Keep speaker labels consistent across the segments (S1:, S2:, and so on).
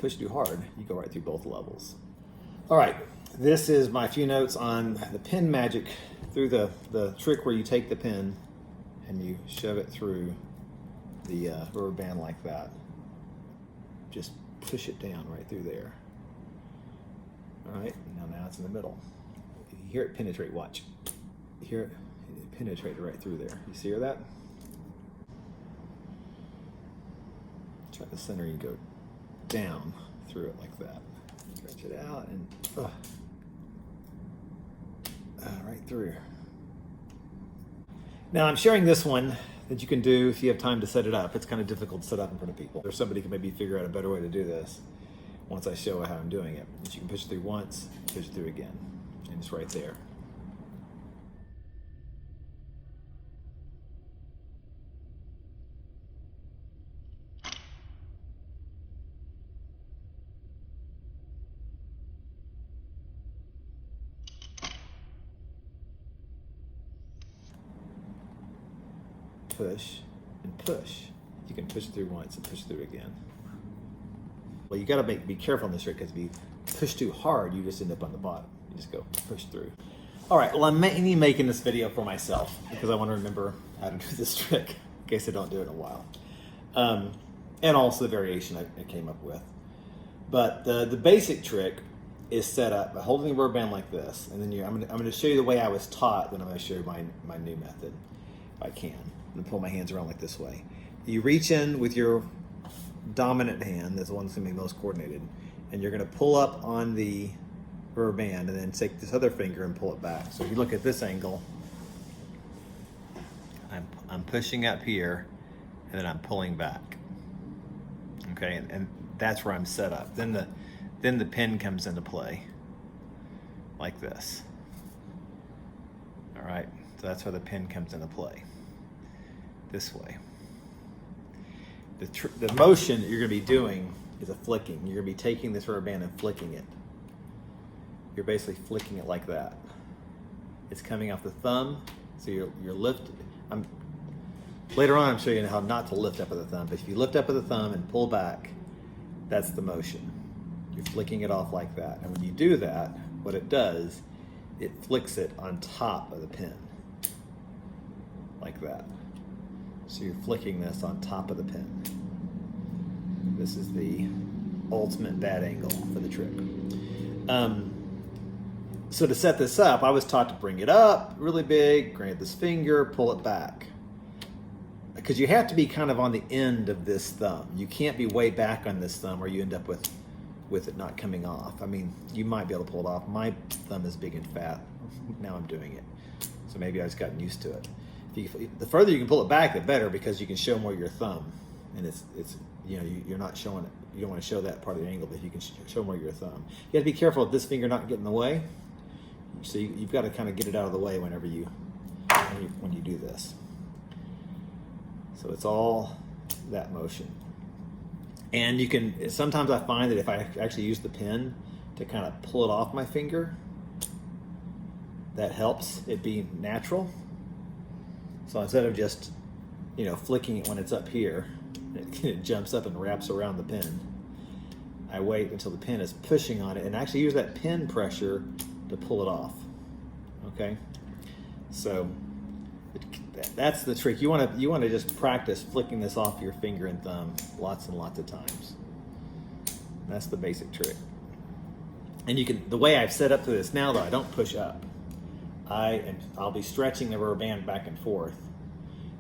S1: push too hard, you go right through both levels. All right, this is my few notes on the pin magic through the trick where you take the pin and you shove it through the rubber band like that. Just push it down right through there. All right, now it's in the middle. You hear it penetrate, watch. You hear it penetrate right through there. You see that? Try the center, you go down through it like that. Stretch it out and right through. Now I'm sharing this one that you can do if you have time to set it up. It's kind of difficult to set up in front of people. There's somebody who can maybe figure out a better way to do this once I show how I'm doing it. But you can push it through once, push it through again, and it's right there. Push and push. You can push through once and push through again. Well, you gotta be careful on this trick, because if you push too hard, you just end up on the bottom. You just go push through. All right, well, I'm mainly making this video for myself because I want to remember how to do this trick in case I don't do it in a while. And also the variation I came up with. But the basic trick is set up by holding the rubber band like this, and then I'm going to show you the way I was taught, then I'm going to show you my new method, if I can. I'm going to pull my hands around like this way. You reach in with your dominant hand, that's the one that's going to be most coordinated, and you're going to pull up on the rubber band and then take this other finger and pull it back. So if you look at this angle, I'm pushing up here and then I'm pulling back. Okay, and that's where I'm set up. Then the pin comes into play like this. All right, so that's where the pin comes into play. This way. The motion that you're going to be doing is a flicking. You're going to be taking this rubber band and flicking it. You're basically flicking it like that. It's coming off the thumb, so you're lifting. Later on, I'm showing you how not to lift up with the thumb, but if you lift up with the thumb and pull back, that's the motion. You're flicking it off like that. And when you do that, what it does, it flicks it on top of the pin, like that. So you're flicking this on top of the pin. This is the ultimate bad angle for the trick. So to set this up, I was taught to bring it up really big, grab this finger, pull it back. Because you have to be kind of on the end of this thumb. You can't be way back on this thumb or you end up with it not coming off. I mean, you might be able to pull it off. My thumb is big and fat. Now I'm doing it. So maybe I just gotten used to it. The further you can pull it back, the better, because you can show more your thumb. And it's you're not showing it. You don't want to show that part of the angle, but you can show more your thumb. You have to be careful of this finger not getting in the way. So you've got to kind of get it out of the way when you do this. So it's all that motion. And you can, sometimes I find that if I actually use the pin to kind of pull it off my finger, that helps it be natural. So instead of just, flicking it when it's up here, it jumps up and wraps around the pin. I wait until the pin is pushing on it and actually use that pin pressure to pull it off. Okay? So that's the trick. You want to just practice flicking this off your finger and thumb lots and lots of times. That's the basic trick. And the way I've set up to this now, though, I don't push up. I'll be stretching the rubber band back and forth.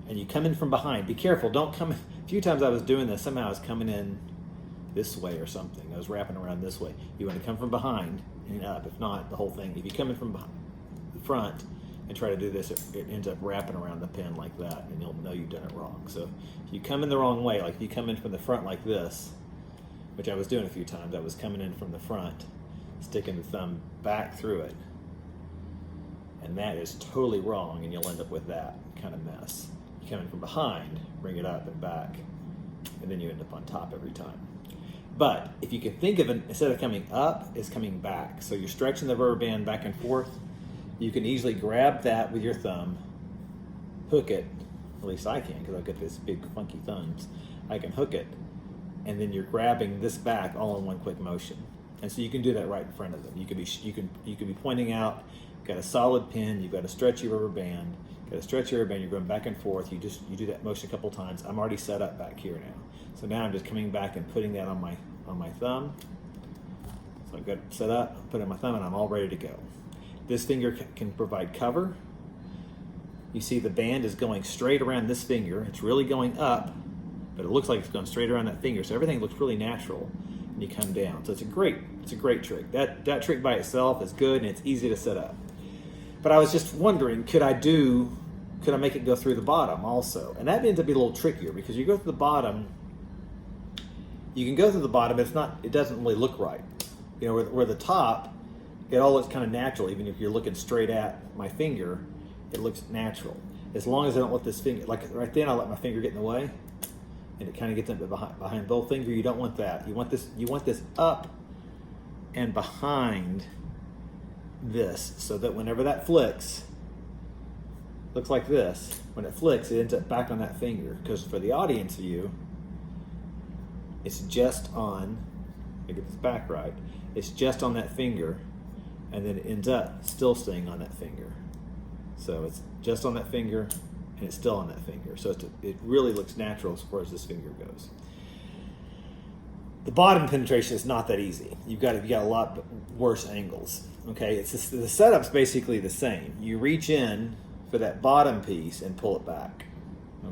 S1: And you come in from behind. Be careful, don't come in. A few times I was doing this, somehow I was coming in this way or something. I was wrapping around this way. You want to come from behind and up. If not, the whole thing. If you come in from behind, the front and try to do this, it ends up wrapping around the pin like that, and you'll know you've done it wrong. So if you come in the wrong way, like if you come in from the front like this, which I was doing a few times, I was coming in from the front, sticking the thumb back through it, and that is totally wrong, and you'll end up with that kind of mess. You come in from behind, bring it up and back, and then you end up on top every time. But if you can think of it, instead of coming up, it's coming back. So you're stretching the rubber band back and forth. You can easily grab that with your thumb, hook it, at least I can, because I've got this big funky thumbs. I can hook it and then you're grabbing this back all in one quick motion. And so you can do that right in front of them. You could be pointing out, got a solid pin, you've got a stretchy rubber band, you're going back and forth. You do that motion a couple times. I'm already set up back here now. So now I'm just coming back and putting that on my thumb. So I've got it set up, put it on my thumb, and I'm all ready to go. This finger can provide cover. You see the band is going straight around this finger. It's really going up, but it looks like it's going straight around that finger. So everything looks really natural, and you come down. So it's a great trick. That trick by itself is good, and it's easy to set up. But I was just wondering, could I make it go through the bottom also? And that ends up being a little trickier, because you go through the bottom, you can go through the bottom, but it doesn't really look right. You know, where the top, it all looks kind of natural. Even if you're looking straight at my finger, it looks natural. As long as I don't let this finger, like right then, I let my finger get in the way, and it kind of gets into behind both fingers. You don't want that. You want this up and behind this, so that whenever that flicks, looks like this. When it flicks, it ends up back on that finger. Because for the audience view, it's just on, let me get this back right, it's just on that finger, and then it ends up still staying on that finger. So it's just on that finger, and it's still on that finger. So it really looks natural as far as this finger goes. The bottom penetration is not that easy. You've got a lot worse angles. Okay, the setup's basically the same. You reach in for that bottom piece and pull it back.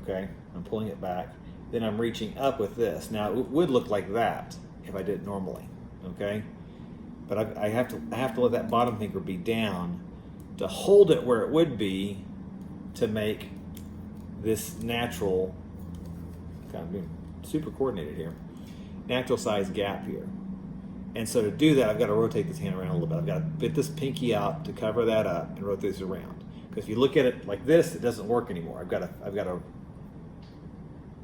S1: Okay, I'm pulling it back. Then I'm reaching up with this. Now it would look like that if I did it normally. Okay, but I have to let that bottom finger be down to hold it where it would be to make this natural, kind of being super coordinated here, natural size gap here. And so to do that, I've got to rotate this hand around a little bit. I've got to fit this pinky out to cover that up and rotate this around. Because if you look at it like this, it doesn't work anymore. I've got a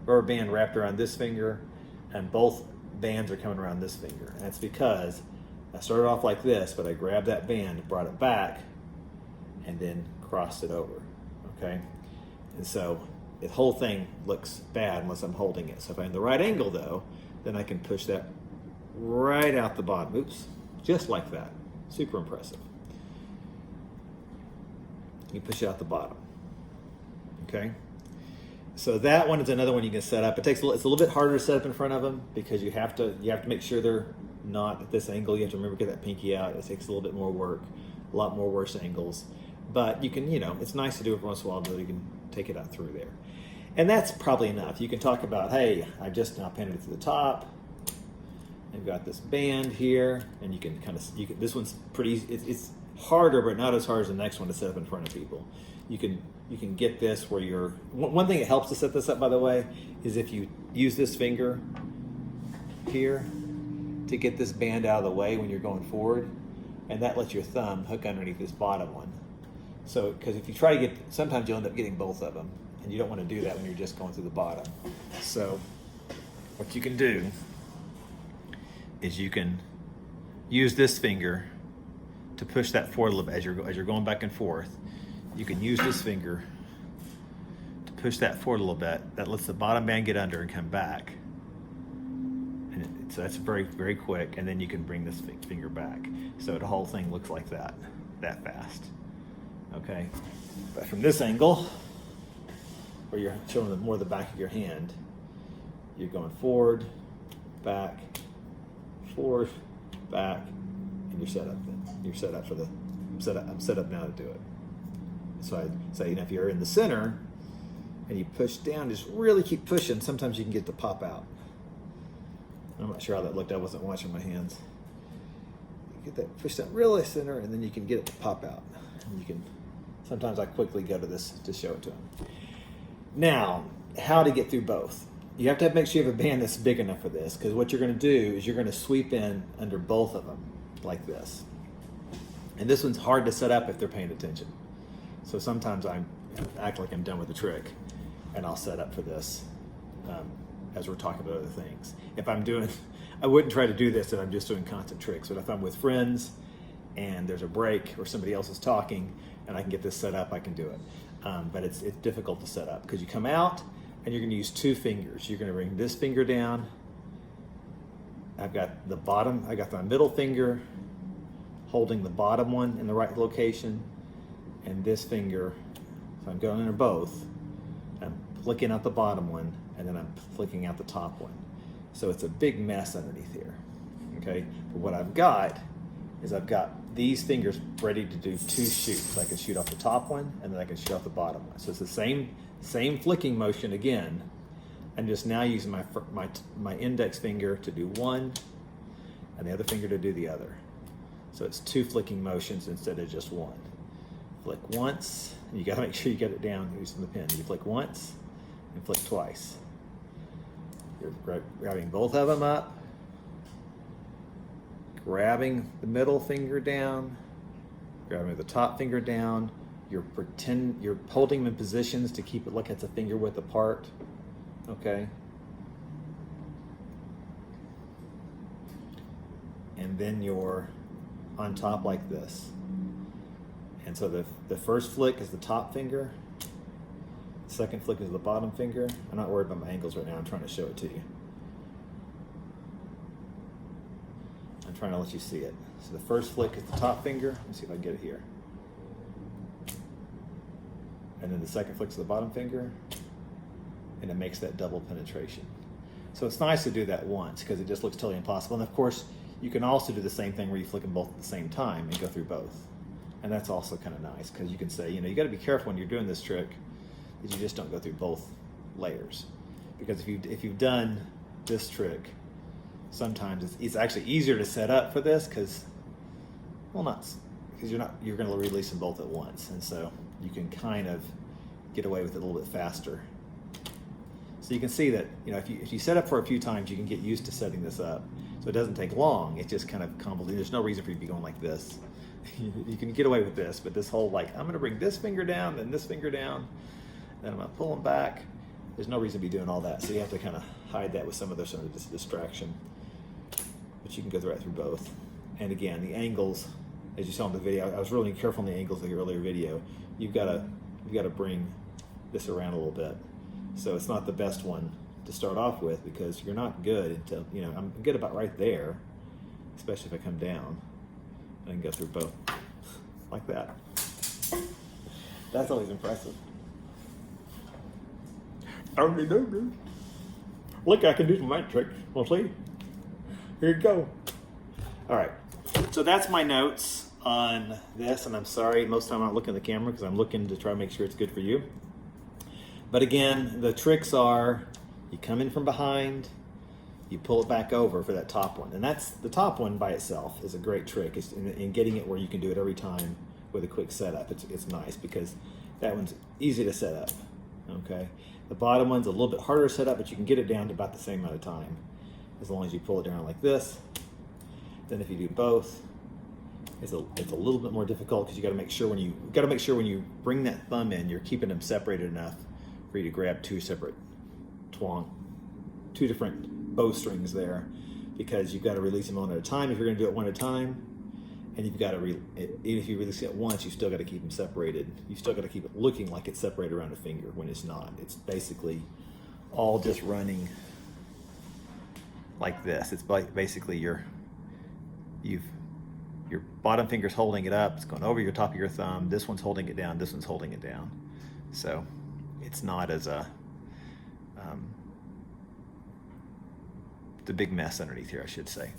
S1: rubber band wrapped around this finger, and both bands are coming around this finger. And that's because I started off like this, but I grabbed that band, brought it back, and then crossed it over. Okay? And so the whole thing looks bad unless I'm holding it. So if I'm in the right angle though, then I can push that right out the bottom. Oops, just like that. Super impressive. You push it out the bottom. Okay? So that one is another one you can set up. It's a little bit harder to set up in front of them, because you have to make sure they're not at this angle. You have to remember to get that pinky out. It takes a little bit more work, a lot more worse angles. But you can, it's nice to do it once in a while, so you can take it out through there. And that's probably enough. You can talk about, hey, I've just now pinned it to the top. I've got this band here, and you can this one's pretty easy. It's harder, but not as hard as the next one to set up in front of people. You can get this where you're, one thing that helps to set this up, by the way, is if you use this finger here to get this band out of the way when you're going forward, and that lets your thumb hook underneath this bottom one. So, because if you try to get, sometimes you'll end up getting both of them, and you don't want to do that when you're just going through the bottom. So what you can do is you can use this finger to push that forward a little bit as you're going back and forth. You can use this finger to push that forward a little bit. That lets the bottom band get under and come back. And so that's very, very quick. And then you can bring this finger back. So the whole thing looks like that fast. Okay, but from this angle, where you're showing more the back of your hand, you're going forward, back, and you're set up. Then you're set up I'm set up now to do it. So I say, if you're in the center and you push down, just really keep pushing. Sometimes you can get to pop out. I'm not sure how that looked. I wasn't watching my hands. You get that push down really center, and then you can get it to pop out. And you can. Sometimes I quickly go to this to show it to them. Now, how to get through both. You have to make sure you have a band that's big enough for this, because what you're going to do is you're going to sweep in under both of them like this. And this one's hard to set up if they're paying attention. So sometimes I act like I'm done with the trick, and I'll set up for this as we're talking about other things. If I'm doing, I wouldn't try to do this if I'm just doing constant tricks, but if I'm with friends and there's a break or somebody else is talking and I can get this set up, I can do it. But it's difficult to set up because you come out and you're going to use two fingers. You're going to bring this finger down I've got the bottom, I got my middle finger holding the bottom one in the right location, and this finger, so I'm going under both, I'm flicking out the bottom one, and then I'm flicking out the top one. So it's a big mess underneath here, okay? But what I've got is I've got these fingers ready to do 2 shoots. I can shoot off the top one, and then I can shoot off the bottom one. So it's the same flicking motion again. I'm just now using my index finger to do one, and the other finger to do the other. So it's 2 flicking motions instead of just one. Flick once, and you gotta make sure you get it down using the pen. You flick once and flick twice. You're grabbing both of them up, grabbing the middle finger down, grabbing the top finger down. You're holding them in positions to keep it like it's a finger width apart. Okay. And then you're on top like this. And so the first flick is the top finger. Second flick is the bottom finger. I'm not worried about my angles right now. I'm trying to show it to you. I'm trying to let you see it. So the first flick is the top finger. Let me see if I can get it here. And then the second flick is the bottom finger. And it makes that double penetration. So it's nice to do that once because it just looks totally impossible. And of course, you can also do the same thing where you flick them both at the same time and go through both. And that's also kind of nice because you can say, you got to be careful when you're doing this trick that you just don't go through both layers. Because if you've done this trick, sometimes it's actually easier to set up for this because, well, you're going to release them both at once. And so you can kind of get away with it a little bit faster. So you can see that, if you set up for a few times, you can get used to setting this up. So it doesn't take long. It's just kind of convoluted. There's no reason for you to be going like this. You can get away with this, but this whole I'm going to bring this finger down, then this finger down, then I'm going to pull them back. There's no reason to be doing all that. So you have to kind of hide that with some of this distraction. But you can go right through both. And again, the angles, as you saw in the video, I was really careful on the angles of the earlier video. You've got to bring this around a little bit. So it's not the best one to start off with because you're not good until, I'm good about right there, especially if I come down. I can go through both like that. That's always impressive. Look, I can do some light tricks. We'll see. Here you go. All right. So that's my notes on this, and I'm sorry, most of the time I'm not looking at the camera because I'm looking to try to make sure it's good for you. But again, the tricks are you come in from behind, you pull it back over for that top one. And that's the top one by itself is a great trick. It's in getting it where you can do it every time with a quick setup. It's nice because that one's easy to set up. Okay. The bottom one's a little bit harder to set up, but you can get it down to about the same amount of time as long as you pull it down like this. Then if you do both, it's a little bit more difficult because you got to make sure when you bring that thumb in, you're keeping them separated enough for you to grab two different bowstrings there, because you've got to release them one at a time if you're going to do it one at a time, and you've got to even if you release it once, you still got to keep them separated. You still got to keep it looking like it's separated around a finger when it's not. It's basically all just running like this. It's basically your bottom finger's holding it up. It's going over your top of your thumb. This one's holding it down. This one's holding it down. So it's not as the big mess underneath here, I should say.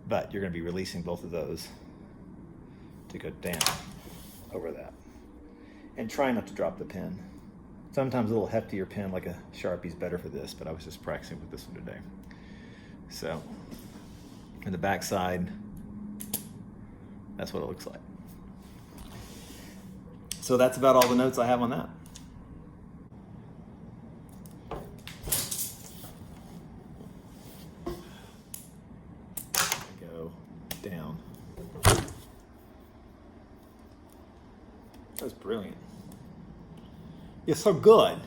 S1: But you're going to be releasing both of those to go down over that. And try not to drop the pen. Sometimes a little heftier pen like a Sharpie's better for this, but I was just practicing with this one today. So, in the back side, that's what it looks like. So that's about all the notes I have on that. Go down. That was brilliant. You're so good.